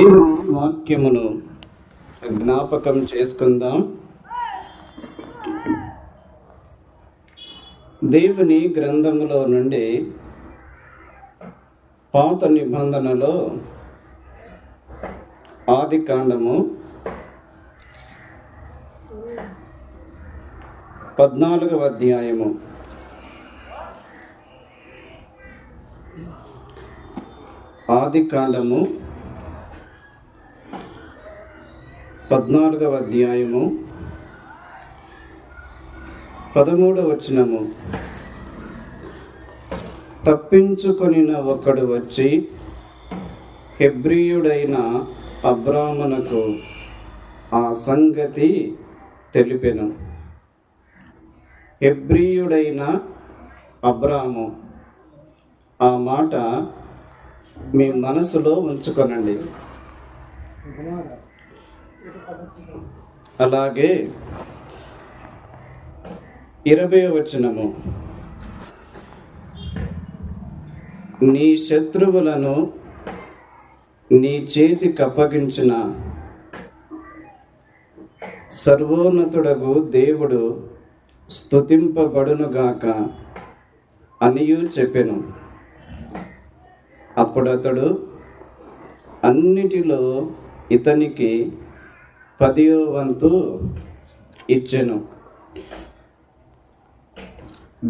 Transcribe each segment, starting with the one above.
దేవుని వాక్యమును జ్ఞాపకం చేసుకుందాం. దేవుని గ్రంథములో నుండి పాత నిబంధనలో ఆదికాండము 14వ అధ్యాయము ఆదికాండము 14వ అధ్యాయము 13వ వచనము. తప్పించుకొనిన ఒకడు వచ్చి హెబ్రీయుడైన అబ్రామునకు ఆ సంగతి తెలిపెను. హెబ్రీయుడైన అబ్రాము, ఆ మాట మీ మనసులో ఉంచుకొనండి. అలాగే 20వ వచనము, నీ శత్రువులను నీ చేతికి అప్పగించిన సర్వోన్నతుడగు దేవుడు స్తుతింపబడునుగాక అనియు చెప్పెను. అప్పుడు అతడు అన్నిటిలో ఇతనికి 10వ వంతు ఇచ్చెను.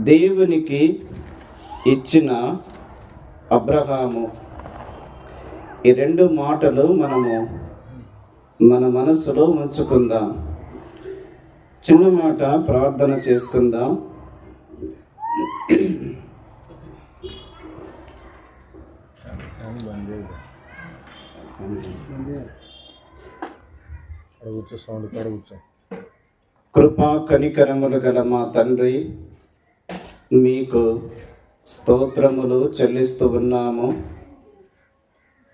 దేవునికి ఇచ్చిన అబ్రహాము. ఈ రెండు మాటలు మనము మన మనసులో ఉంచుకుందాం. చిన్న మాట ప్రార్థన చేసుకుందాం. కృపా కనికరములు గల మా తండ్రి, మీకు స్తోత్రములు చెల్లిస్తూ ఉన్నాము.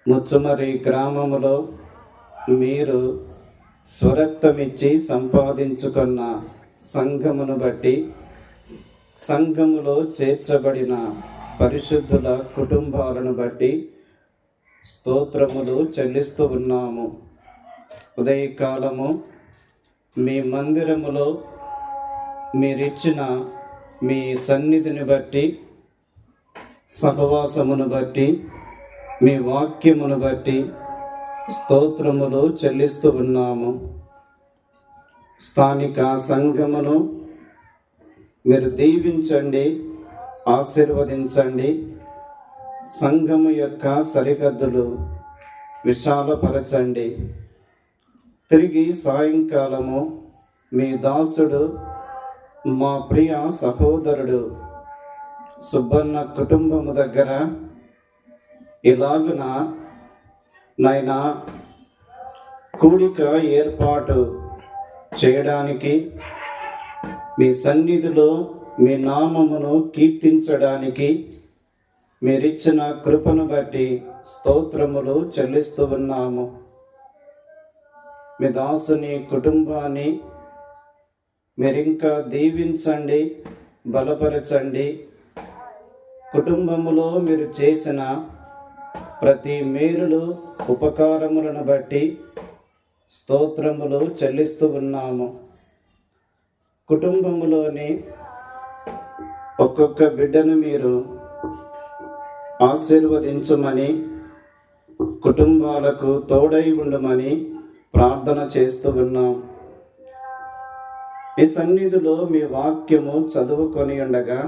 ముచ్చుమరి గ్రామములో మీరు స్వరక్తమిచ్చి సంపాదించుకున్న సంఘమును బట్టి, సంఘములో చేర్చబడిన పరిశుద్ధుల కుటుంబాలను బట్టి స్తోత్రములు చెల్లిస్తూ ఉన్నాము. ఉదయకాలము మీ మందిరములో మీరిచ్చిన మీ సన్నిధిని బట్టి, సహవాసమును బట్టి, మీ వాక్యమును బట్టి స్తోత్రములు చెల్లిస్తూ ఉన్నాము. స్థానిక సంఘమును మీరు దీవించండి, ఆశీర్వదించండి. సంఘము యొక్క సరిహద్దులు విశాలపరచండి. తిరిగి సాయంకాలము మీ దాసుడు, మా ప్రియ సహోదరుడు సుబ్బన్న కుటుంబము దగ్గర ఇలాగున నైనా కూడిక ఏర్పాటు చేయడానికి, మీ సన్నిధిలో మీ నామమును కీర్తించడానికి మీరిచ్చిన కృపను బట్టి స్తోత్రములు చెల్లిస్తూ ఉన్నాము. మీ దాసుని కుటుంబాన్ని మీరింకా దీవించండి, బలపరచండి. కుటుంబములో మీరు చేసిన ప్రతి మేలులు, ఉపకారములను బట్టి స్తోత్రములు చెల్లిస్తూ ఉన్నాము. కుటుంబములోని ఒక్కొక్క బిడ్డను మీరు ఆశీర్వదించమని, కుటుంబాలకు తోడై ఉండమని ప్రార్థన చేస్తూ ఉన్నాం. ఈ సన్నిధిలో మీ వాక్యము చదువుకొని ఉండగా,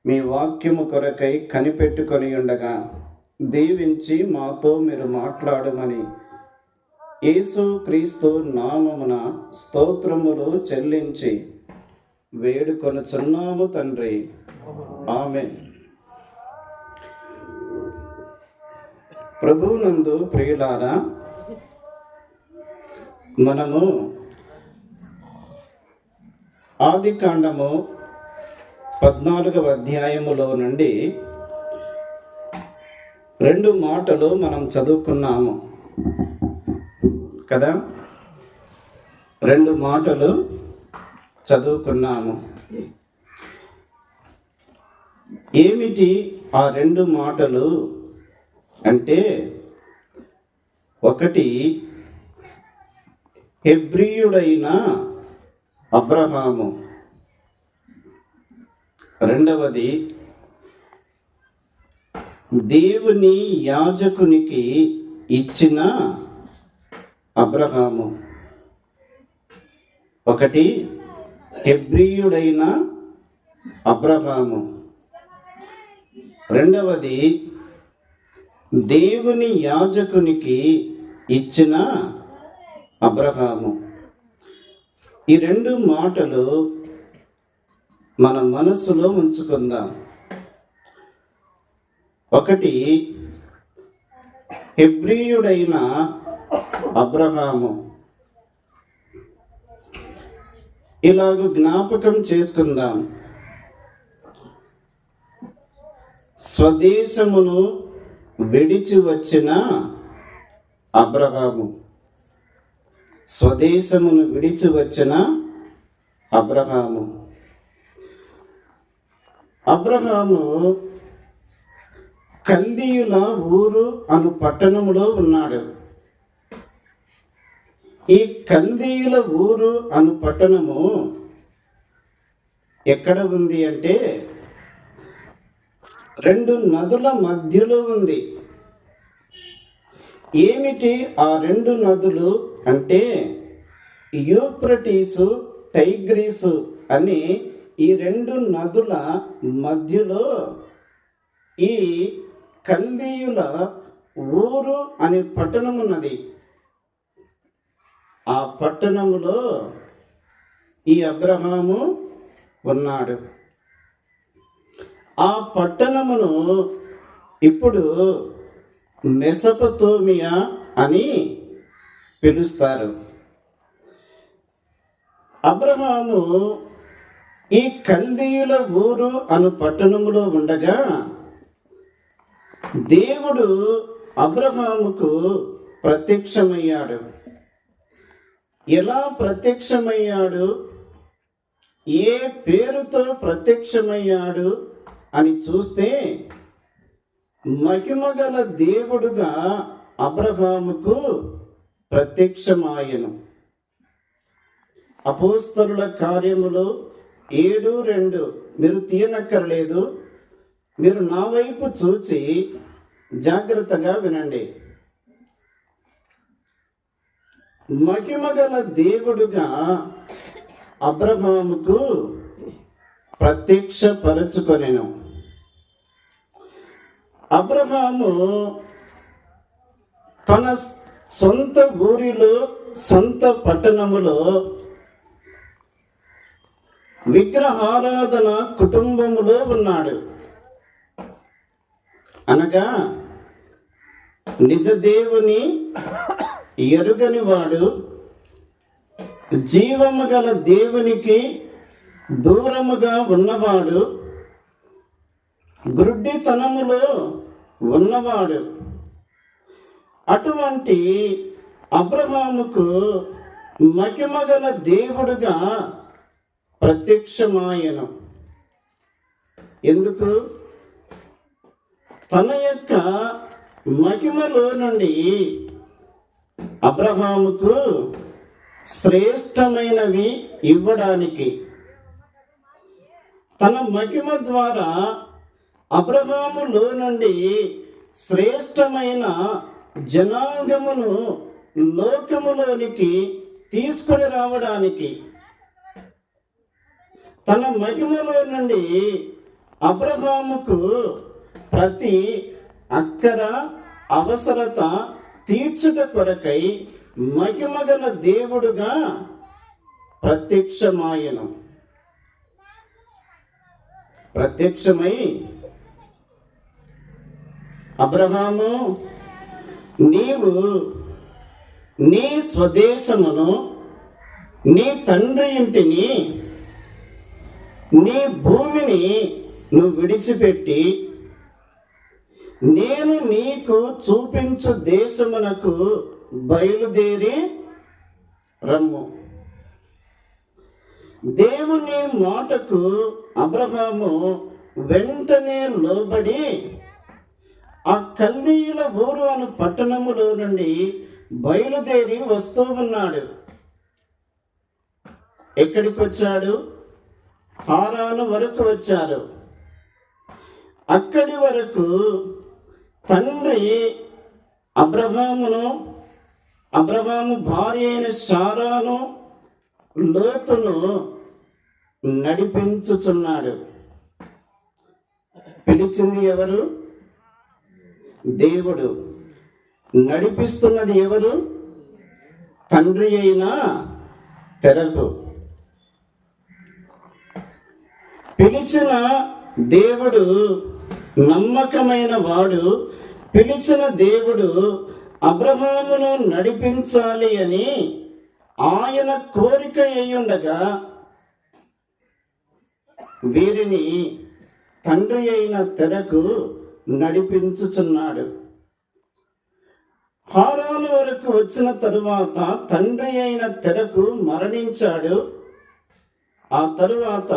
మీ వాక్యము కొరకై కనిపెట్టుకొని ఉండగా దీవించి మాతో మీరు మాట్లాడమని యేసు క్రీస్తు నామమున స్తోత్రములు చెల్లించి వేడుకొనుచున్నాము తండ్రి. ఆమేన్. ప్రభువునందు ప్రియులారా, మనము ఆదికాండము 14వ అధ్యాయములో నుండి 2 మాటలు మనం చదువుకున్నాము కదా. 2 మాటలు చదువుకున్నాము. ఏమిటి ఆ 2 మాటలు అంటే ఒకటి హెబ్రీయుడైన అబ్రహాము, రెండవది దేవుని యాజకునికి ఇచ్చిన అబ్రహాము. ఒకటి హెబ్రీయుడైన అబ్రహాము, రెండవది దేవుని యాజకునికి ఇచ్చిన అబ్రహాము. ఈ రెండు మాటలు మన మనస్సులో ఉంచుకుందాం. ఒకటి హెబ్రీయుడైన అబ్రహాము. ఇలాగ జ్ఞాపకం చేసుకుందాం. స్వదేశమును విడిచి వచ్చిన అబ్రహాము, స్వదేశమును విడిచి వచ్చిన అబ్రహాము. అబ్రహాము కల్దీయుల ఊరు అను పట్టణములో ఉన్నాడు. ఈ కల్దీయుల ఊరు అను పట్టణము ఎక్కడ ఉంది అంటే రెండు నదుల మధ్యలో ఉంది. ఏమిటి ఆ రెండు నదులు అంటే యూఫ్రటీసు, టైగ్రీసు అని ఈ రెండు నదుల మధ్యలో ఈ కల్దీయుల ఊరు అనే పట్టణం ఉన్నది. ఆ పట్టణములో ఈ అబ్రహాము ఉన్నాడు. ఆ పట్టణమును ఇప్పుడు మెసొపొతేమియా అని పిలుస్తారు. అబ్రహాము ఈ కల్దీయుల ఊరు అను పట్టణములో ఉండగా దేవుడు అబ్రహాముకు ప్రత్యక్షమయ్యాడు. ఎలా ప్రత్యక్షమయ్యాడు, ఏ పేరుతో ప్రత్యక్షమయ్యాడు అని చూస్తే మహిమగల దేవుడుగా అబ్రహాముకు ప్రత్యక్షమాయెను. అపోస్తలుల కార్యములు 7:2 మీరు తీయనక్కర్లేదు, మీరు నా వైపు చూచి జాగ్రత్తగా వినండి. మహిమగల దేవుడుగా అబ్రహాముకు ప్రత్యక్షపరచుకొనెను. అబ్రహాము తన సొంత ఊరిలో, సొంత పట్టణములో విగ్రహారాధన కుటుంబములో ఉన్నాడు. అనగా నిజ దేవుని ఎరుగని వాడు, జీవము గల దేవునికి దూరముగా ఉన్నవాడు, గ్రుడ్డితనములో ఉన్నవాడు. అటువంటి అబ్రహాముకు మహిమగల దేవుడుగా ప్రత్యక్షమాయను. ఎందుకు? తన యొక్క మహిమలో నుండి అబ్రహాముకు శ్రేష్టమైనవి ఇవ్వడానికి. తన మహిమ ద్వారా అబ్రహాములో నుండి శ్రేష్టమైన జనాంగమును లోకములోనికి తీసుకొని రావడానికి, తన మహిమలో నుండి అబ్రహాముకు ప్రతి అక్కర అవసరత తీర్చుట కొరకై మహిమగల దేవుడుగా ప్రత్యక్షమాయను. ప్రత్యక్షమై, అబ్రహాము, నీవు నీ స్వదేశమును, నీ తండ్రి ఇంటిని, నీ భూమిని నువ్వు విడిచిపెట్టి నేను నీకు చూపించు దేశమునకు బయలుదేరి రమ్ము. దేవుని మాటకు అబ్రహాము వెంటనే లోబడి ఆ కల్దీయుల ఊరు అను పట్టణములో నుండి బయలుదేరి వస్తూ ఉన్నాడు. ఎక్కడికి వచ్చాడు? హారాను వరకు వచ్చారు. అక్కడి వరకు తండ్రి అబ్రహాము భార్య అయిన శారాను, లోతును నడిపించుచున్నాడు. పిలిచింది ఎవరు? దేవుడు. నడిపిస్తున్నది ఎవరు? తండ్రి అయిన తెరకు. పిలిచిన దేవుడు నమ్మకమైన వాడు. పిలిచిన దేవుడు అబ్రహామును నడిపించాలి అని ఆయన కోరిక అయ్యుండగా వీరిని తండ్రి అయిన తెరకు నడిపించుచున్నాడు. హారాను వరకు వచ్చిన తరువాత తండ్రి అయిన తెరకు మరణించాడు. ఆ తరువాత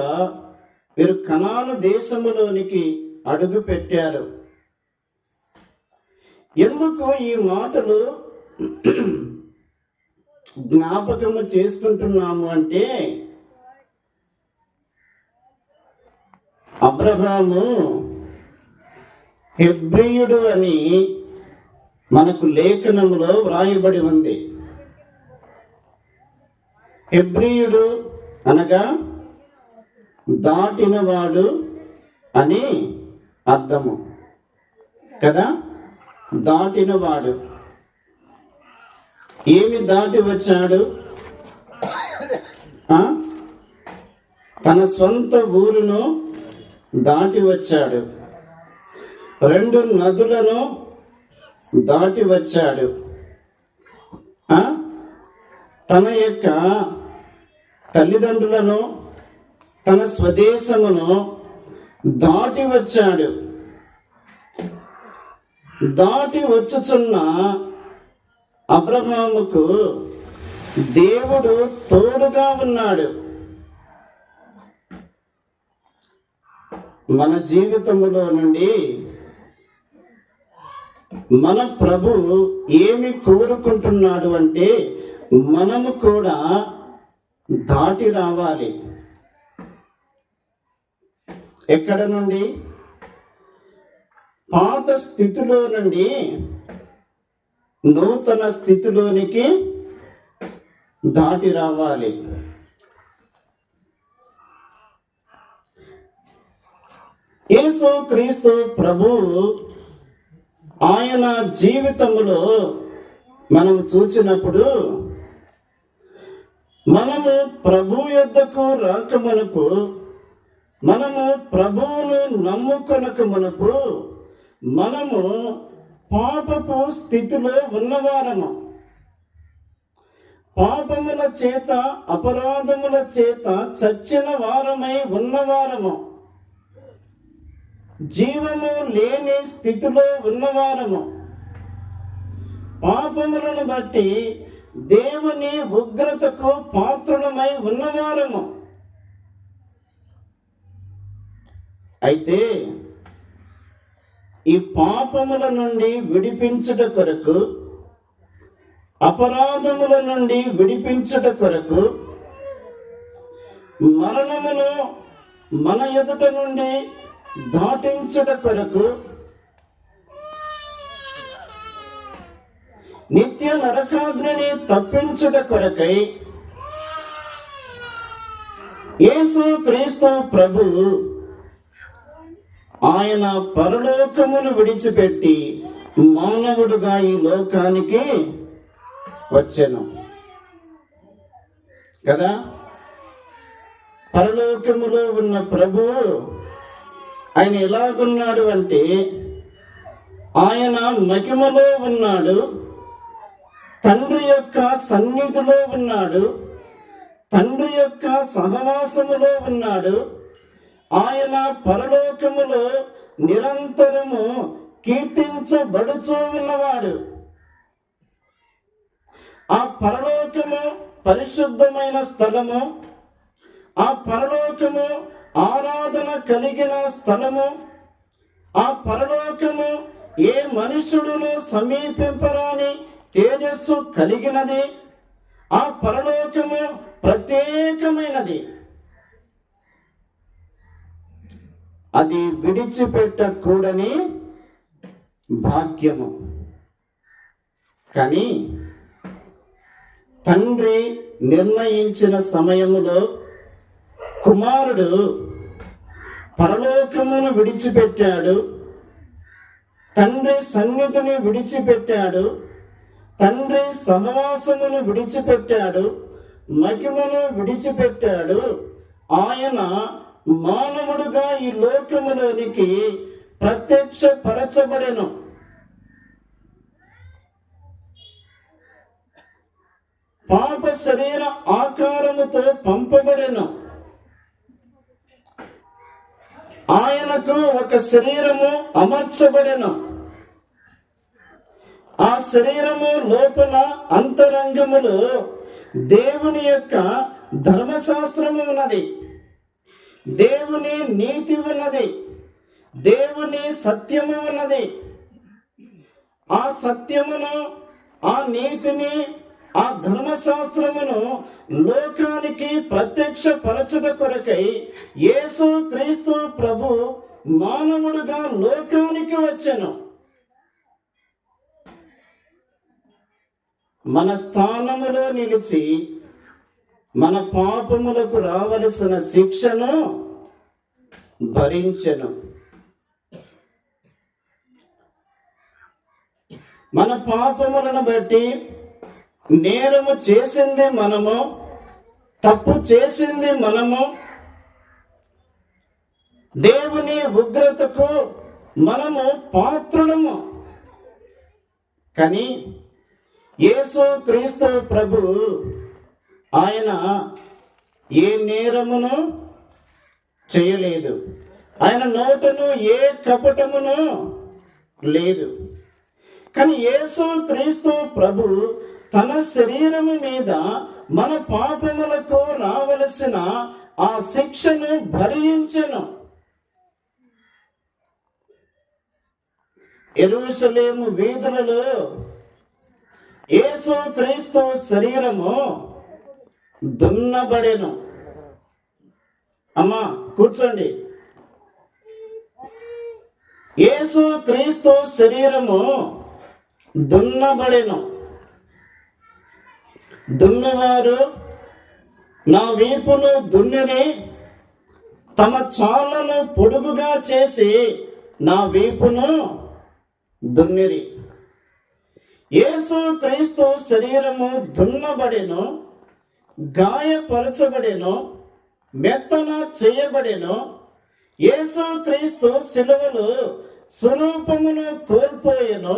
వీరు కనాను దేశములోనికి అడుగు పెట్టారు. ఎందుకు ఈ మాటలు జ్ఞాపకము చేసుకుంటున్నాము అంటే, అబ్రహాము హెబ్రీయుడు అని మనకు లేఖనములో వ్రాయబడి ఉంది. హెబ్రీయుడు అనగా దాటినవాడు అని అర్థము కదా. దాటినవాడు. ఏమి దాటి వచ్చాడు? తన సొంత ఊరును దాటి వచ్చాడు. 2 నదులను దాటి వచ్చాడు. తన యొక్క తల్లిదండ్రులను, తన స్వదేశమును దాటి వచ్చాడు. దాటి వచ్చుచున్న అబ్రహాముకు దేవుడు తోడుగా ఉన్నాడు. మన జీవితములో నుండి మన ప్రభు ఏమి కోరుకుంటున్నాడు అంటే, మనము కూడా దాటి రావాలి. ఎక్కడ నుండి? పాత స్థితిలో నుండి నూతన స్థితిలోనికి దాటి రావాలి. యేసు క్రీస్తు ప్రభువు ఆయన జీవితంలో మనం చూసినప్పుడు, మనము ప్రభు యొద్దకు రాకమునుపు, మనము ప్రభువును నమ్ముకొనక మునుపు మనము పాపపు స్థితిలో ఉన్నవారము. పాపముల చేత, అపరాధముల చేత చచ్చిన వారమై ఉన్నవారము. జీవము లేని స్థితిలో ఉన్నవారము. పాపములను బట్టి దేవుని ఉగ్రతకు పాత్రులమై ఉన్నవారము. అయితే ఈ పాపముల నుండి విడిపించుట కొరకు, అపరాధముల నుండి విడిపించుట కొరకు, మరణమును మన ఎదుట నుండి దాటించుట కొరకు, నిత్య నరకాగ్నిని తప్పించుట కొరకై యేసు క్రీస్తు ప్రభు ఆయన పరలోకమును విడిచిపెట్టి మానవుడుగా ఈ లోకానికి వచ్చెను కదా. పరలోకములో ఉన్న ప్రభువు ఆయన ఎలాగున్నాడు అంటే, ఆయన మహిమలో ఉన్నాడు, తండ్రి యొక్క సన్నిధిలో ఉన్నాడు, తండ్రి యొక్క సహవాసములో ఉన్నాడు. ఆయన పరలోకములో నిరంతరము కీర్తించబడుచూ ఉన్నవాడు. ఆ పరలోకము పరిశుద్ధమైన స్థలము, ఆ పరలోకము ఆరాధన కలిగిన స్థలము, ఆ పరలోకము ఏ మనుష్యుడును సమీపింపరాని తేజస్సు కలిగినది. ఆ పరలోకము ప్రత్యేకమైనది. అది విడిచిపెట్టకూడని భాగ్యము. కానీ తండ్రి నిర్ణయించిన సమయములో కుమారుడు పరలోకమును విడిచిపెట్టాడు, తండ్రి సన్నిధిని విడిచిపెట్టాడు, తండ్రి సహవాసమును విడిచిపెట్టాడు, మహిమను విడిచిపెట్టాడు. ఆయన మానవుడుగా ఈ లోకములోనికి ప్రత్యక్షపరచబడెను. పాప శరీర ఆకారముతో పంపబడెను. ఆయనకు ఒక శరీరము అమర్చబడెను. ఆ శరీరము లోపల అంతరంగములో దేవుని యొక్క ధర్మశాస్త్రము ఉన్నది, దేవుని నీతి ఉన్నది, దేవుని సత్యము ఉన్నది. ఆ సత్యమును, ఆ నీతిని, ఆ ధర్మశాస్త్రమును లోకానికి ప్రత్యక్షపరచుట కొరకై యేసు క్రీస్తు ప్రభు మానవుడుగా లోకానికి వచ్చెను. మన స్థానములో నిలిచి మన పాపములకు రావలసిన శిక్షను భరించెను. మన పాపములను బట్టి నేరము చేసింది మనము, తప్పు చేసింది మనము, దేవుని ఉగ్రతకు మనము పాత్రులము. కానీ యేసు క్రీస్తు ప్రభు ఆయన ఏ నేరమును చేయలేదు, ఆయన నోటను ఏ కపటమును లేదు. కానీ యేసు క్రీస్తు ప్రభు తన శరీరము మీద మన పాపములకు రావలసిన ఆ శిక్షను భరించెను. యెరూషలేము వీధులలో యేసు క్రీస్తు శరీరము దున్నబడెను. అమ్మా కూర్చోండి. యేసు క్రీస్తు శరీరము దున్నబడెను. దున్నువారు నా వీపును దున్నిరి, తమ చాళ్లను పొడుగుగా చేసి నా వీపును దున్నిరి. యేసు క్రీస్తు శరీరము దున్నబడెను, గాయపరచబడెను, మెత్తన చేయబడెను. యేసు క్రీస్తు శిలువలో స్వరూపమును కోల్పోయెను,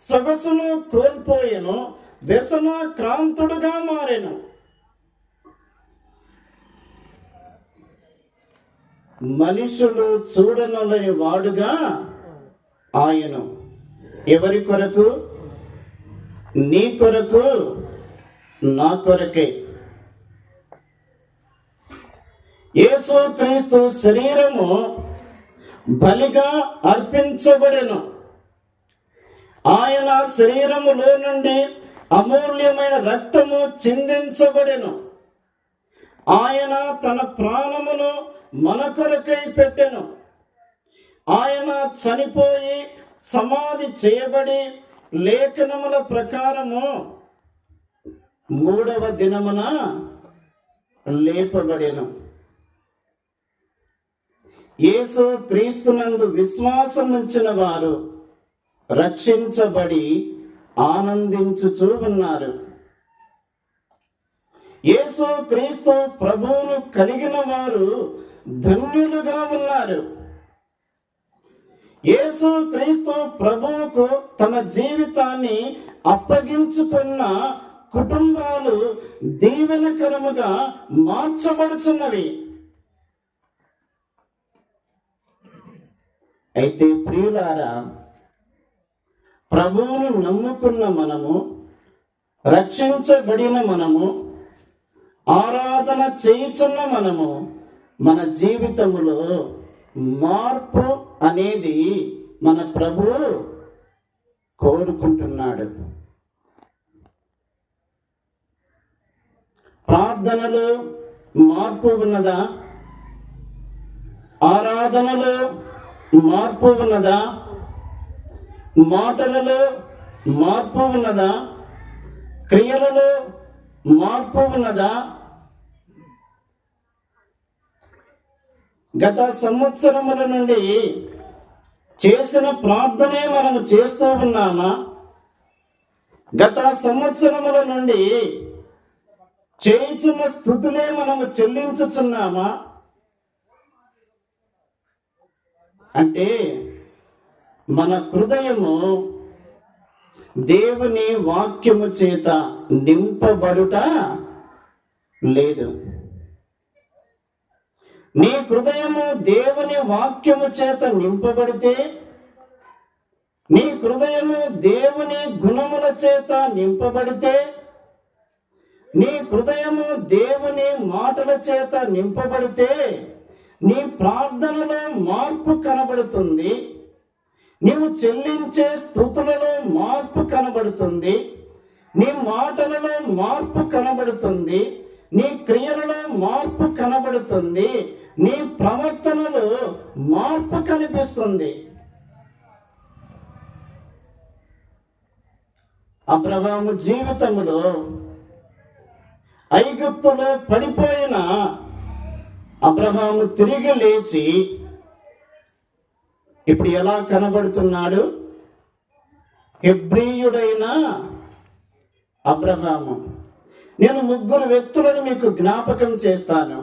సొగసును కోల్పోయెను, వ్యసన క్రాంతుడుగా మారెను. మనుషులు చూడనలని వాడుగా ఆయన ఎవరి కొరకు? నీ కొరకు, నా కొరకే. యేసు క్రీస్తు శరీరము బలిగా అర్పించబడెను. ఆయన శరీరములో నుండి అమూల్యమైన రక్తము చిందించబడెను. ఆయన తన ప్రాణమును మన కొరకై పెట్టెను. ఆయన చనిపోయి సమాధి చేయబడి లేఖనముల ప్రకారము 3వ దినమున లేపబడెను. యేసు క్రీస్తునందు విశ్వాసముంచిన వారు రక్షించబడి ఆనందించుచూ ఉన్నారు. యేసు క్రీస్తు ప్రభువును కలిగిన వారు ధన్యులుగా ఉన్నారు. యేసు క్రీస్తు ప్రభువుకు తమ జీవితాన్ని అప్పగించుకున్న కుటుంబాలు దీవెనకరముగా మార్చబడుచున్నవి. అయితే ప్రియులారా, ప్రభువును నమ్ముకున్న మనము, రక్షించబడిన మనము, ఆరాధన చేయుచున్న మనము, మన జీవితములో మార్పు అనేది మన ప్రభువు కోరుకుంటున్నాడు. ప్రార్థనలో మార్పు ఉన్నదా? ఆరాధనలో మార్పు ఉన్నదా? మాటలలో మార్పు ఉన్నదా? క్రియలలో మార్పు ఉన్నదా? గత సంవత్సరముల నుండి చేసిన ప్రార్థనే మనము చేస్తూ ఉన్నామా? గత సంవత్సరముల నుండి చేయుచున్న స్థుతులే మనము చెల్లించుచున్నామా? అంటే మన హృదయము దేవుని వాక్యము చేత నింపబడుట లేదు. నీ హృదయము దేవుని వాక్యము చేత నింపబడితే, నీ హృదయము దేవుని గుణముల చేత నింపబడితే, నీ హృదయము దేవుని మాటల చేత నింపబడితే, నీ ప్రార్థనలో మార్పు కనబడుతుంది, నీవు చెల్లించే స్తుతులలో మార్పు కనబడుతుంది, నీ మాటలలో మార్పు కనబడుతుంది, నీ క్రియలలో మార్పు కనబడుతుంది, నీ ప్రవర్తనలో మార్పు కనిపిస్తుంది. అబ్రహాము జీవితంలో ఐగుప్తులో పడిపోయిన అబ్రహాము తిరిగి లేచి ఇప్పుడు ఎలా కనబడుతున్నాడు? హెబ్రీయుడైన అబ్రహాము. నేను 3 వ్యక్తులను మీకు జ్ఞాపకం చేస్తాను.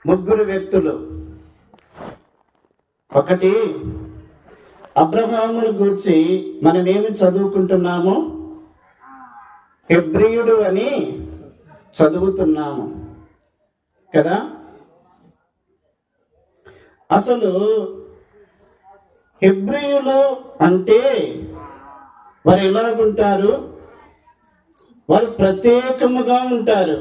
3 వ్యక్తులు. ఒకటి, అబ్రహామును గూర్చి మనమేమి చదువుకుంటున్నాము? హెబ్రీయుడు అని చదువుతున్నాము కదా. అసలు హెబ్రీయులు అంటే వారు ఎలాగుంటారు? వారు ప్రత్యేకముగా ఉంటారు.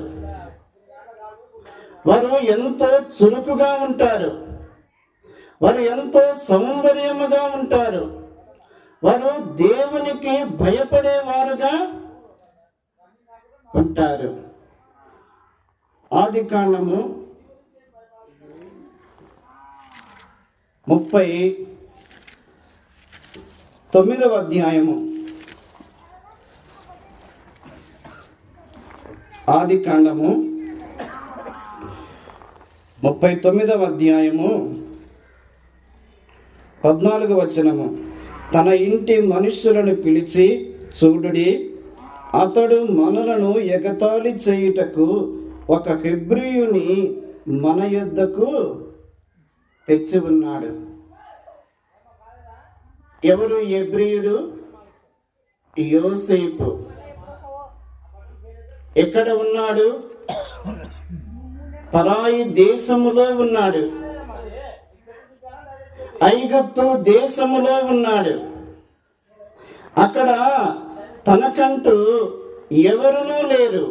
వారు ఎంతో చురుకుగా ఉంటారు. వారు ఎంతో సౌందర్యముగా ఉంటారు. వారు దేవునికి భయపడేవారుగా ఉంటారు. ఆదికాండము 39వ అధ్యాయము. ఆదికాండము 39వ అధ్యాయము 14వ వచనము. తన ఇంటి మనుష్యులను పిలిచి, చూడుడి, అతడు మనలను ఎగతాళి చేయుటకు ఒక హెబ్రీయుని మన యొద్దకు తెచ్చి ఉన్నాడు. ఎవరు హెబ్రీయుడు? యోసేపు. ఎక్కడ ఉన్నాడు? పరాయి దేశములో ఉన్నాడు. ఐగుప్తు దేశములో ఉన్నాడు. అక్కడ తనకంటూ ఎవరునూ లేరు.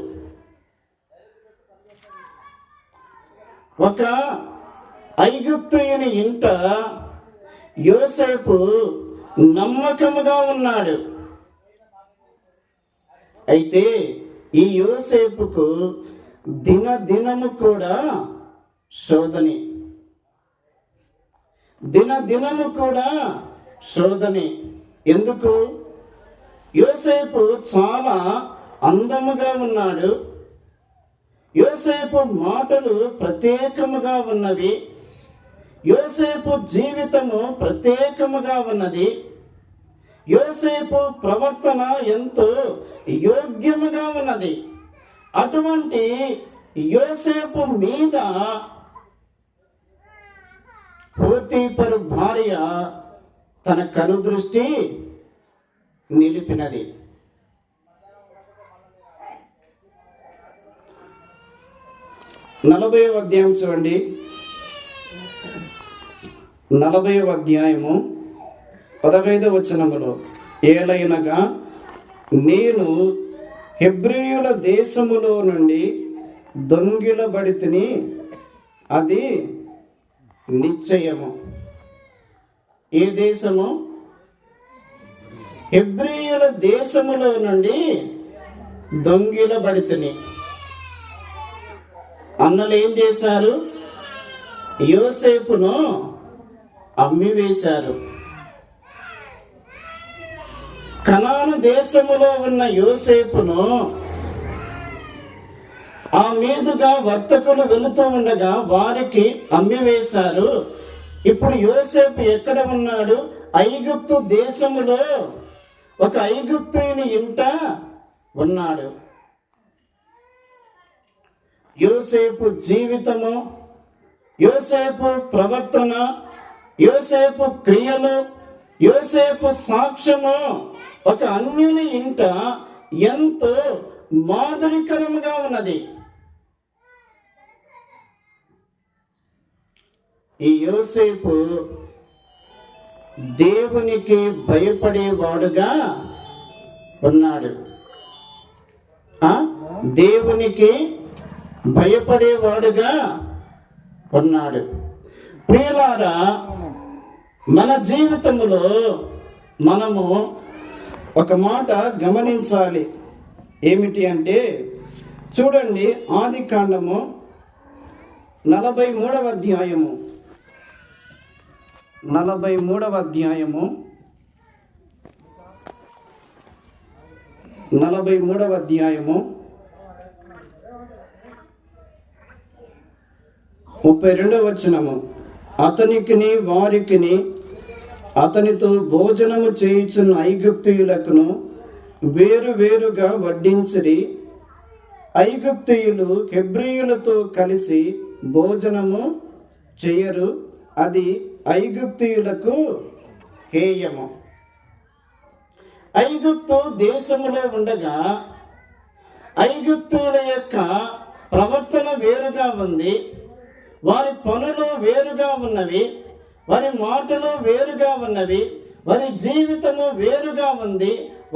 ఒక ఐగుప్తుని ఇంట యోసేపు నమ్మకముగా ఉన్నాడు. అయితే ఈ యోసేపుకు దినదినము కూడా శోధనే. దినదినము కూడా శోధనే. ఎందుకు? యోసేపు చాలా అందముగా ఉన్నాడు. యోసేపు మాటలు ప్రత్యేకముగా ఉన్నవి. యోసేపు జీవితము ప్రత్యేకముగా ఉన్నది. యోసేపు ప్రవర్తన ఎంతో యోగ్యముగా ఉన్నది. అటువంటి యోసేపు మీద పోతీఫరు భార్య తన కనుదృష్టి నిలిపినది. 40వ అధ్యాయం చూడండి. 40వ అధ్యాయము 15వ వచనములో, ఏలైనగా నేను హెబ్రీయుల దేశములో నుండి దొంగిలబడితిని, అది నిశ్చయము. ఏ దేశము? హెబ్రీయుల దేశములో నుండి దొంగిలబడితిని. అన్నలు ఏం చేశారు? యోసేపును అమ్మివేశారు. కనాను దేశములో ఉన్న యోసేపును ఆ మీదుగా వర్తకులు వెళుతూ ఉండగా వారికి అమ్మివేశారు. ఇప్పుడు యోసేపు ఎక్కడ ఉన్నాడు? ఐగుప్తు దేశములో ఒక ఐగుప్తుని ఇంట ఉన్నాడు. యోసేపు జీవితము, యోసేపు ప్రవర్తన, యోసేపు క్రియలు, యోసేపు సాక్ష్యము ఒక అన్యుని ఇంట ఎంతో మాదిరికరముగా ఉన్నది. ఈ యోసేపు దేవునికి భయపడేవాడుగా ఉన్నాడు. దేవునికి భయపడేవాడుగా ఉన్నాడు. ప్రియులారా, మన జీవితంలో మనము ఒక మాట గమనించాలి. ఏమిటి అంటే, చూడండి, ఆదికాండము 43వ అధ్యాయము 43వ అధ్యాయము 43వ అధ్యాయము 32వ వచనము. అతనికిని వారికిని అతనితో భోజనము చేయుచున్న ఐగుప్తీయులకును వేరు వేరుగా వడ్డించిరి. ఐగుప్తీయులు హెబ్రీయులతో కలిసి భోజనము చేయరు, అది ఐగుప్తీయులకు హేయము. ఐగుప్తు దేశములో ఉండగా ఐగుప్తుల యొక్క ప్రవర్తన వేరుగా ఉంది, వారి పనులు వేరుగా ఉన్నవి, వారి మాటలు వేరుగా ఉన్నవి, వారి జీవితము వేరుగా ఉంది.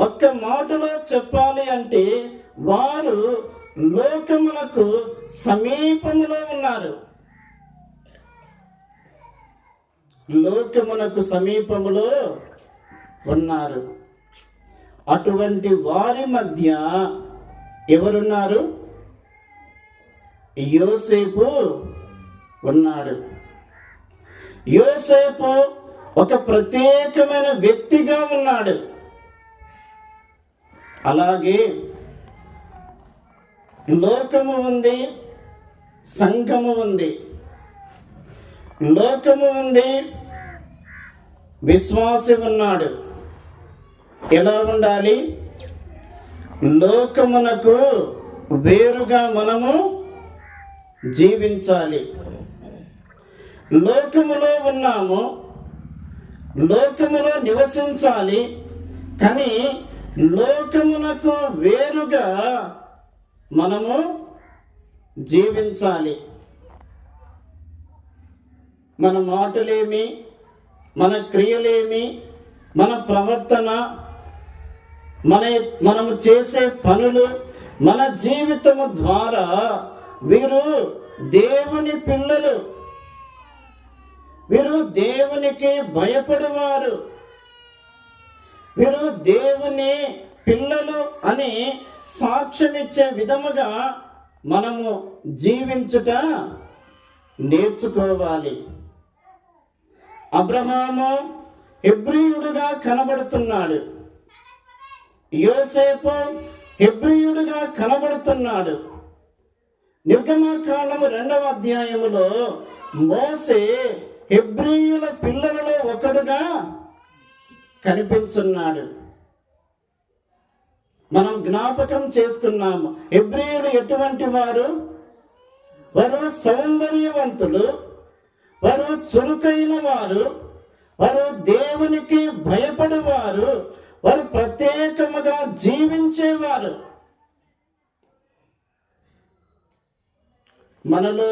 ఒక్క మాటలో చెప్పాలి అంటే వారు లోకమునకు సమీపములో ఉన్నారు. లోకమునకు సమీపములో ఉన్నారు. అటువంటి వారి మధ్య ఎవరున్నారు? యోసేపు ఉన్నాడు. యోసేపు ఒక ప్రత్యేకమైన వ్యక్తిగా ఉన్నాడు. అలాగే లోకము ఉంది, సంఘము ఉంది. లోకము ఉంది, విశ్వాసి ఉన్నాడు. ఎలా ఉండాలి? లోకమునకు వేరుగా మనము జీవించాలి. లోకములో ఉన్నాము, లోకములో నివసించాలి, కానీ లోకమునకు వేరుగా మనము జీవించాలి. మన మాటలేమి, మన క్రియలేమి, మన ప్రవర్తన, మనము చేసే పనులు, మన జీవితము ద్వారా వీరు దేవుని పిల్లలు, వీరు దేవునికి భయపడేవారు, వీరు దేవుని పిల్లలు అని సాక్ష్యమిచ్చే విధముగా మనము జీవించుట నేర్చుకోవాలి. అబ్రహాము హెబ్రీయుడుగా కనబడుతున్నాడు. యోసేపు హెబ్రీయుడుగా కనబడుతున్నాడు. నిర్గమకాండము 2వ అధ్యాయములో మోసే హెబ్రీయుల పిల్లలలో ఒకడుగా కనిపించున్నాడు. మనం జ్ఞాపకం చేసుకున్నాము. హెబ్రీయులు ఎటువంటి వారు? వారు సౌందర్యవంతులు, వారు చురుకైన వారు, వారు దేవునికి భయపడేవారు, వారు ప్రత్యేకముగా జీవించేవారు. మనలో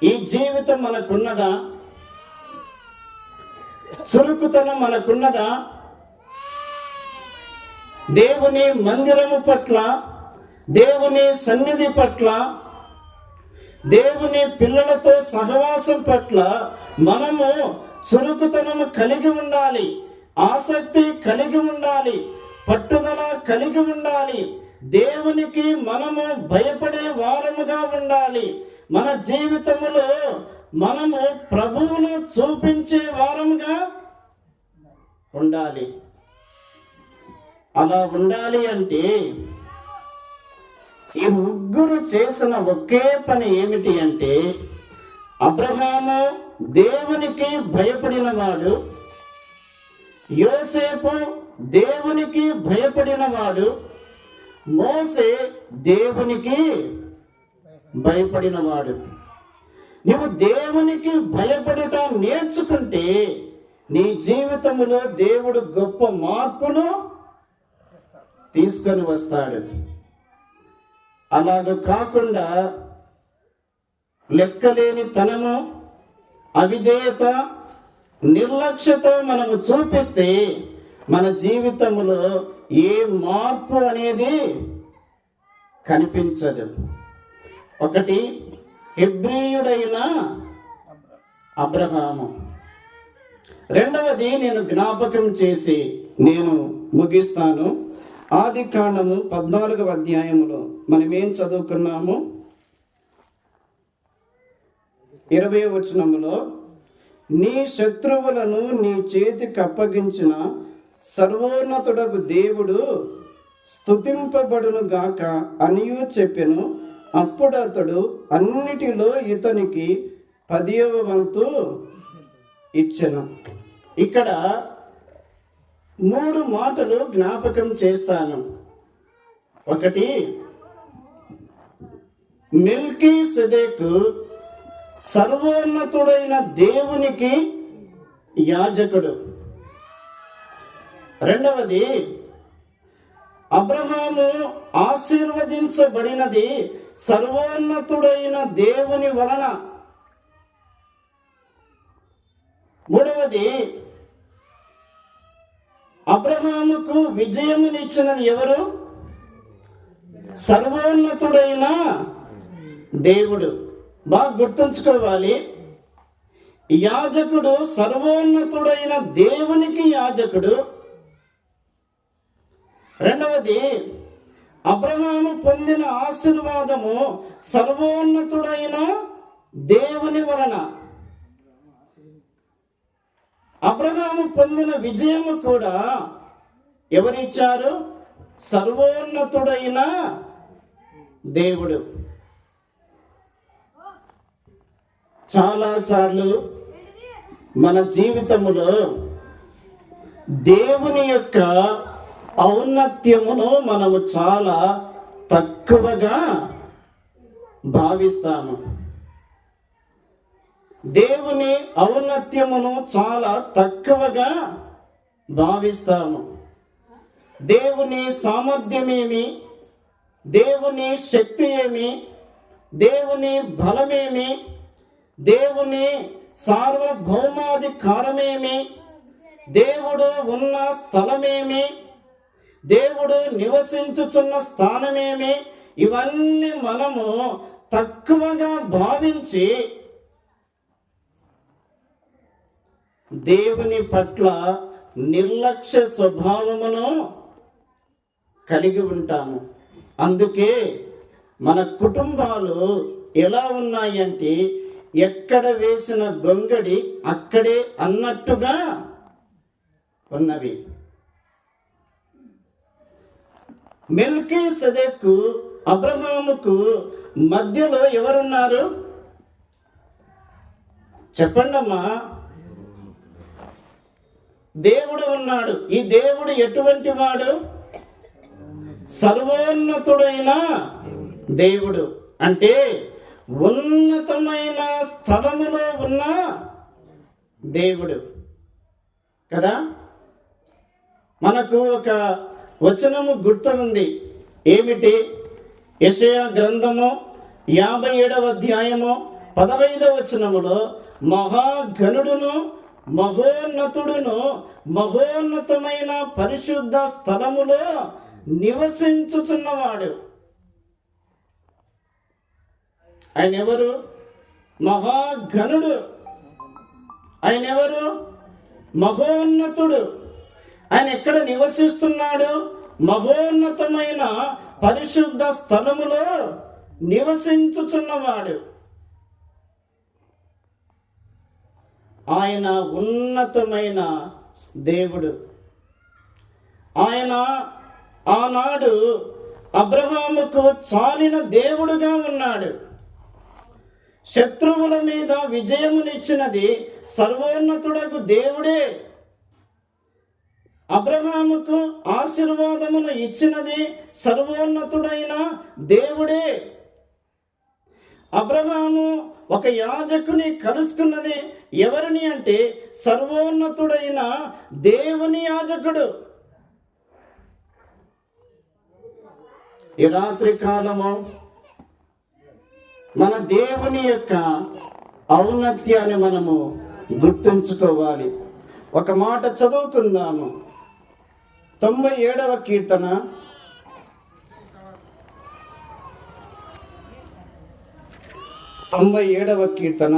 ఈ జీవితం మనకున్నదా? చురుకుతనం మనకున్నదా? దేవుని మందిరము పట్ల, దేవుని సన్నిధి పట్ల, దేవుని పిల్లలతో సహవాసం పట్ల మనము చురుకుతనము కలిగి ఉండాలి. ఆసక్తి కలిగి ఉండాలి, పట్టుదల కలిగి ఉండాలి. దేవునికి మనము భయపడే వారముగా ఉండాలి. మన జీవితములో మనము ప్రభువును చూపించే వారముగా ఉండాలి. అలా ఉండాలి అంటే ఈ ముగ్గురు చేసిన ఒకే పని ఏమిటి అంటే, అబ్రహాము దేవునికి భయపడినవాడు, యోసేపు దేవునికి భయపడినవాడు, మోసే దేవునికి భయపడినవాడు. నువ్వు దేవునికి భయపడుట నేర్చుకుంటే నీ జీవితంలో దేవుడు గొప్ప మార్పులు తీసుకొని వస్తాడు. అలాగ కాకుండా లెక్కలేని తనము, అవిధేయత, నిర్లక్ష్యత మనము చూపిస్తే మన జీవితంలో ఏ మార్పు అనేది కనిపించదు. ఒకటి హెబ్రీయుడైన అబ్రహాము. రెండవది నేను జ్ఞాపకం చేసి నేను ముగిస్తాను. ఆదికాండము 14వ అధ్యాయములో మనం ఏం చదువుకున్నాము? 20వ వచనములో, నీ శత్రువులను నీ చేతికి అప్పగించిన సర్వోన్నతుడగు దేవుడు స్తుతింపబడును గాక అనియు చెప్పెను. అప్పుడు అతడు అన్నిటిలో ఇతనికి 10వ వంతు ఇచ్చెను. ఇక్కడ 3 మాటలు జ్ఞాపకం చేస్తాను. ఒకటి, మెల్కీసెదెకు సర్వోన్నతుడైన దేవునికి యాజకుడు. రెండవది, అబ్రహాము ఆశీర్వదించబడినది సర్వోన్నతుడైన దేవుని వలన. మూడవది, అబ్రహాముకు విజయమునిచ్చినది ఎవరు? సర్వోన్నతుడైన దేవుడు. బాగా గుర్తుంచుకోవాలి, యాజకుడు సర్వోన్నతుడైన దేవునికి యాజకుడు. రెండవది, అబ్రహాము పొందిన ఆశీర్వాదము సర్వోన్నతుడైన దేవుని వలన. అబ్రహాము పొందిన విజయము కూడా ఎవరిచ్చారు? సర్వోన్నతుడైన దేవుడు. చాలాసార్లు మన జీవితములో దేవుని యొక్క ఔన్నత్యమును మనము చాలా తక్కువగా భావిస్తాము. దేవుని ఔన్నత్యమును చాలా తక్కువగా భావిస్తాము. దేవుని సామర్థ్యమేమి, దేవుని శక్తి ఏమి, దేవుని బలమేమి, దేవుని సార్వభౌమాధికారమేమి, దేవుడు ఉన్న స్థలమేమి, దేవుడు నివసించుచున్న స్థానమేమి, ఇవన్నీ మనము తక్కువగా భావించి దేవుని పట్ల నిర్లక్ష్య స్వభావమును కలిగి ఉంటాము. అందుకే మన కుటుంబాలు ఎలా ఉన్నాయంటే, ఎక్కడ వేసిన గొంగడి అక్కడే అన్నట్టుగా ఉన్నవి. మెల్కీసెదెకు అబ్రహాముకు మధ్యలో ఎవరున్నారు? చెప్పండమ్మా. దేవుడు ఉన్నాడు. ఈ దేవుడు ఎటువంటి వాడు? సర్వోన్నతుడైన దేవుడు. అంటే ఉన్నతమైన స్థలములో ఉన్న దేవుడు కదా. మనకు ఒక వచనము గుర్తుంది. ఏమిటి? యెషయా గ్రంథము 57వ అధ్యాయము 15వ వచనములో, మహాగణుడును మహోన్నతుడును మహోన్నతమైన పరిశుద్ధ స్థలములో నివసించుచున్నవాడు. ఆయన ఎవరు? మహాగణుడు. ఆయన ఎవరు? మహోన్నతుడు. ఆయన ఎక్కడ నివసిస్తున్నాడు? మహోన్నతమైన పరిశుద్ధ స్థలములో నివసించుచున్నవాడు. ఆయన ఉన్నతమైన దేవుడు. ఆయన ఆనాడు అబ్రహాముకు చాలిన దేవుడుగా ఉన్నాడు. శత్రువుల మీద విజయమునిచ్చినది సర్వోన్నతుడకు దేవుడే. అబ్రహాముకు ఆశీర్వాదమును ఇచ్చినది సర్వోన్నతుడైన దేవుడే. అబ్రహాము ఒక యాజకుని కలుసుకున్నది ఎవరిని అంటే సర్వోన్నతుడైన దేవుని యాజకుడు. ఈ రాత్రి కాలము మన దేవుని యొక్క ఔన్నత్యాన్ని మనము గుర్తుంచుకోవాలి. ఒక మాట చదువుకుందాము. 97వ కీర్తన 97వ కీర్తన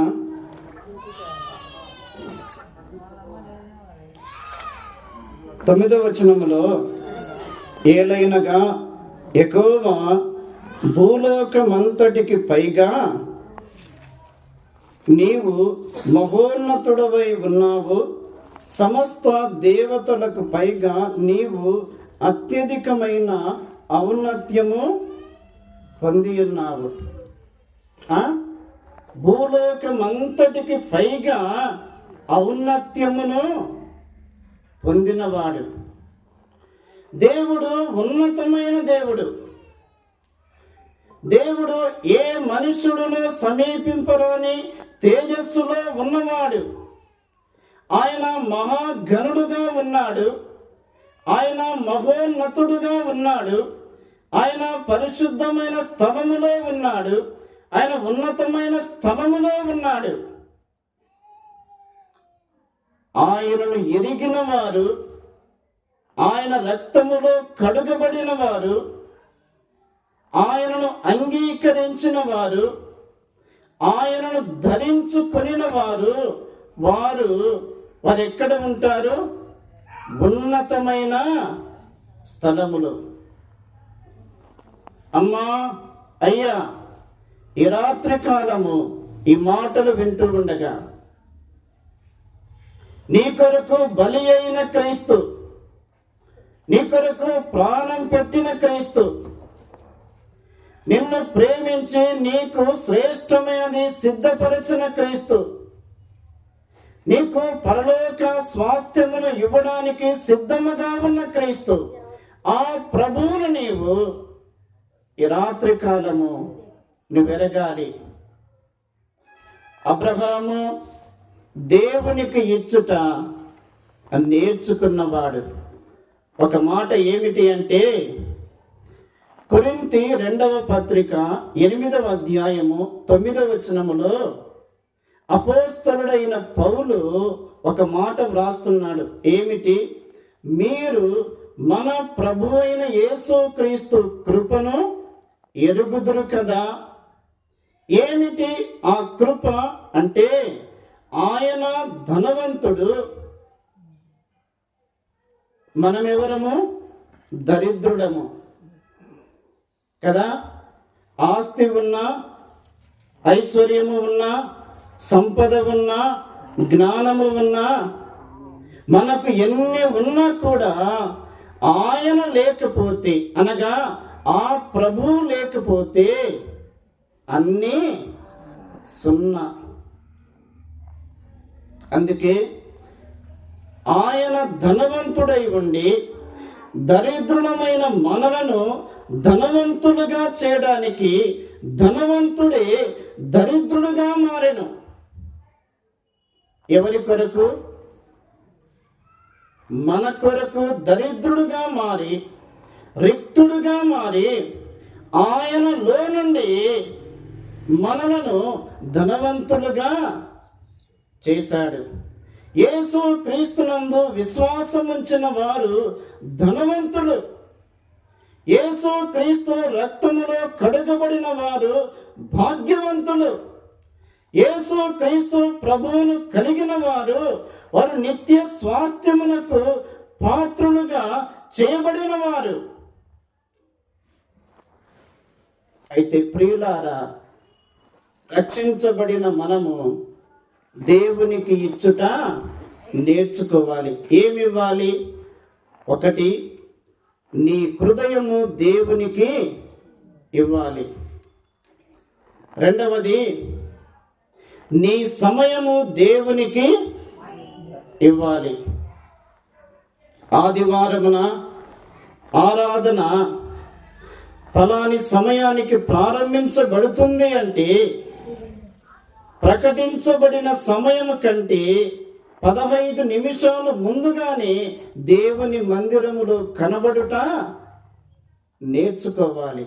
9వ వచనములో, ఏలైనగా యెహోవా భూలోకమంతటికి పైగా నీవు మహోన్నతుడవై ఉన్నావు, సమస్త దేవతలకు పైగా నీవు అత్యధికమైన ఔన్నత్యము పొంది ఉన్నావు. భూలోకమంతటికి పైగా ఔన్నత్యమును పొందినవాడు. దేవుడు ఉన్నతమైన దేవుడు. దేవుడు ఏ మనుషుడును సమీపింపరాని తేజస్సులో ఉన్నవాడు. ఆయన మహాగణుడుగా ఉన్నాడు. ఆయన మహోన్నతుడుగా ఉన్నాడు. ఆయన పరిశుద్ధమైన స్థలములో ఉన్నాడు. ఆయన ఉన్నతమైన స్థలములో ఉన్నాడు. ఆయనను ఎరిగిన వారు, ఆయన రక్తములో కడుగబడిన వారు, ఆయనను అంగీకరించిన వారు, ఆయనను ధరించుకొనిన వారు, వారు ఎక్కడ ఉంటారు? ఉన్నతమైన స్థలములో. అమ్మా, అయ్యా, ఈ రాత్రి కాలము ఈ మాటలు వింటూ ఉండగా, నీ కొరకు బలి అయిన క్రీస్తు, నీ కొరకు ప్రాణం పెట్టిన క్రీస్తు, నిన్ను ప్రేమించి నీకు శ్రేష్టమైనది సిద్ధపరిచిన క్రీస్తు, నీకు పరలోక స్వాస్థ్యమును ఇవ్వడానికి సిద్ధముగా ఉన్న క్రీస్తు, ఆ ప్రభువును నీవు ఈ రాత్రి కాలము నువ్వు ఎరగాలి. అబ్రహాము దేవునికి ఇచ్చుట నేర్చుకున్నవాడు. ఒక మాట ఏమిటి అంటే, కొరింథీ 2వ పత్రిక 8వ అధ్యాయము 9వ వచనములో అపోస్తలుడైన పౌలు ఒక మాట వ్రాస్తున్నాడు. ఏమిటి? మీరు మన ప్రభు అయిన యేసుక్రీస్తు కృపను ఎరుగుదురు కదా. ఏమిటి ఆ కృప అంటే, ఆయన ధనవంతుడు, మనమెవరము? దరిద్రుడము కదా. ఆస్తి ఉన్నా, ఐశ్వర్యము ఉన్నా, సంపద ఉన్నా, జ్ఞానము ఉన్నా, మనకు ఎన్ని ఉన్నా కూడా ఆయన లేకపోతే, అనగా ఆ ప్రభువు లేకపోతే అన్నీ సున్నా. అందుకే ఆయన ధనవంతుడై ఉండి దరిద్రులమైన మనలను ధనవంతులుగా చేయడానికి ధనవంతుడే దరిద్రుడుగా మారెను. ఎవరి కొరకు? మన కొరకు దరిద్రుడుగా మారి, రిక్తుడుగా మారి, ఆయనలో నుండి మనలను ధనవంతులుగా చేశాడు. యేసు క్రీస్తునందు విశ్వాసం ఉంచిన వారు ధనవంతులు. యేసు క్రీస్తు రక్తములో కడుగబడిన వారు భాగ్యవంతులు. యేసు క్రీస్తు ప్రభువును కలిగిన వారు నిత్య స్వాస్థ్యమునకు పాత్రులుగా చేయబడిన వారు. అయితే ప్రియులారా, రక్షించబడిన మనము దేవునికి ఇచ్చుట నేర్చుకోవాలి. ఏమివ్వాలి? ఒకటి, నీ హృదయము దేవునికి ఇవ్వాలి. రెండవది, నీ సమయము దేవునికి ఇవ్వాలి. ఆదివారమున ఆరాధన ఫలాని సమయానికి ప్రారంభించబడుతుంది అంటే ప్రకటించబడిన సమయం కంటే 15 నిమిషాలు ముందుగానే దేవుని మందిరములో కనబడుట నేర్చుకోవాలి.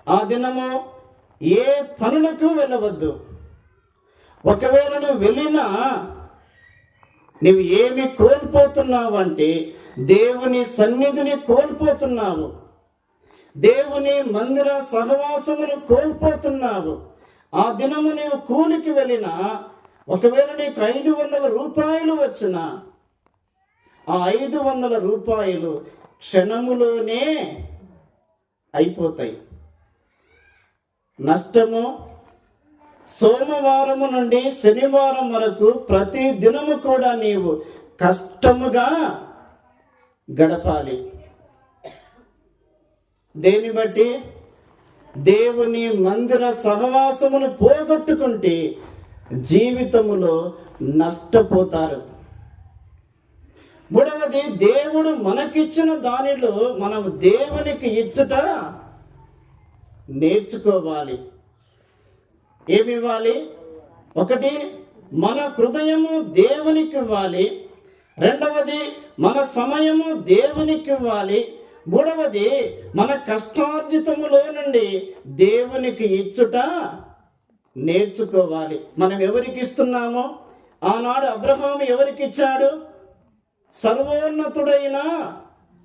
ఆ దినము ఏ పనులకు వెళ్ళవద్దు. ఒకవేళ నువ్వు వెళ్ళినా నువ్వు ఏమి కోల్పోతున్నావు అంటే దేవుని సన్నిధిని కోల్పోతున్నావు, దేవుని మందిర సహవాసమును కోల్పోతున్నావు. ఆ దినము నీవు కూలికి వెళ్ళినా, ఒకవేళ నీకు 500 రూపాయలు వచ్చినా ఆ 500 రూపాయలు క్షణములోనే అయిపోతాయి. నష్టము సోమవారము నుండి శనివారం వరకు ప్రతి దినము కూడా నీవు కష్టముగా గడపాలి. దేని బట్టి? దేవుని మందిర సహవాసమును పోగొట్టుకుంటే జీవితములో నష్టపోతారు. మూడవది, దేవుడు మనకిచ్చిన దానిలో మనం దేవునికి ఇచ్చుట నేర్చుకోవాలి. ఏమివ్వాలి? ఒకటి, మన హృదయము దేవునికి ఇవ్వాలి. రెండవది, మన సమయము దేవునికి ఇవ్వాలి. మూడవది, మన కష్టార్జితములో నుండి దేవునికి ఇచ్చుట నేర్చుకోవాలి. మనం ఎవరికి ఇస్తున్నామో? ఆనాడు అబ్రహాము ఎవరికి ఇచ్చాడు? సర్వోన్నతుడైన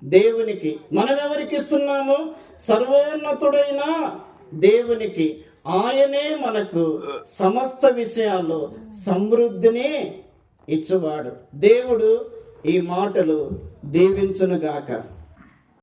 దేవునికి. మనం ఎవరికి ఇస్తున్నాము? సర్వోన్నతుడైన దేవునికి. ఆయనే మనకు సమస్త విషయాల్లో సమృద్ధిని ఇచ్చువాడు. దేవుడు ఈ మాటలు దీవించునుగాక.